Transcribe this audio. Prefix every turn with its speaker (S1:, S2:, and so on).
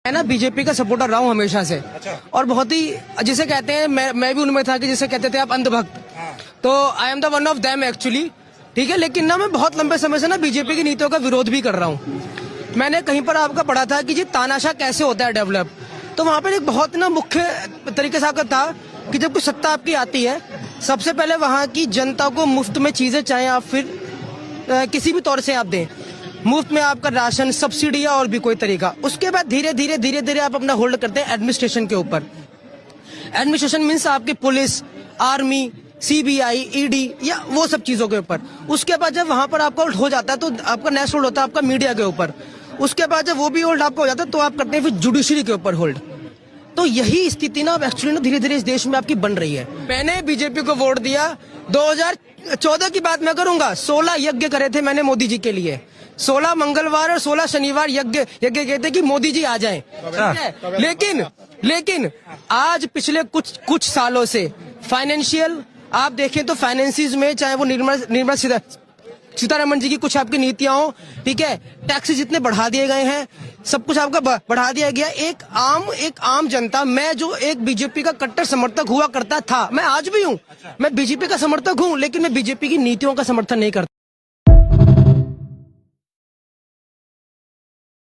S1: मैं ना बीजेपी का सपोर्टर रहा हूँ हमेशा से। और बहुत ही जिसे कहते हैं, मैं भी उनमें था कि जिसे कहते थे आप अंधभक्त। तो I am the one of them actually, ठीक है। लेकिन ना मैं बहुत लंबे समय से ना बीजेपी की नीतियों का विरोध भी कर रहा हूँ। मैंने कहीं पर आपका पढ़ा था कि जी तानाशाह कैसे होता है डेवलप। तो वहां पर एक बहुत ना मुख्य तरीके से आपका था कि जब कोई सत्ता आपकी आती है, सबसे पहले वहां की जनता को मुफ्त में चीजें, चाहे आप फिर किसी भी तौर से आप दें, मुफ्त में आपका राशन, सब्सिडी या और भी कोई तरीका। उसके बाद धीरे धीरे आप अपना होल्ड करते हैं एडमिनिस्ट्रेशन के ऊपर। एडमिनिस्ट्रेशन मीन्स आपकी पुलिस, आर्मी, सीबीआई, ईडी या वो सब चीजों के ऊपर। उसके बाद जब वहां पर आपका होल्ड हो जाता है तो आपका नेक्स्ट होल्ड होता है आपका मीडिया के ऊपर। उसके बाद जब वो भी होल्ड आपका हो जाता है तो आप करते हैं फिर जुडिशरी के ऊपर होल्ड। तो यही स्थिति ना अब एक्चुअली ना धीरे धीरे इस देश में आपकी बन रही है। मैंने बीजेपी को वोट दिया 2014 की बात मैं करूंगा। 16 यज्ञ करे थे मैंने मोदी जी के लिए। 16 मंगलवार और 16 शनिवार यज्ञ कहते कि मोदी जी आ जाएं। लेकिन आज पिछले कुछ सालों से फाइनेंशियल आप देखें तो फाइनेंसिस में, चाहे वो निर्मला सीतारमण जी की कुछ आपकी नीतियां हो, ठीक है, टैक्सेस जितने बढ़ा दिए गए हैं, सब कुछ आपका बढ़ा दिया गया। एक आम जनता, मैं जो एक बीजेपी का कट्टर समर्थक हुआ करता था, मैं आज भी हूं, मैं बीजेपी का समर्थक हूं, लेकिन मैं बीजेपी की नीतियों का समर्थन नहीं करता।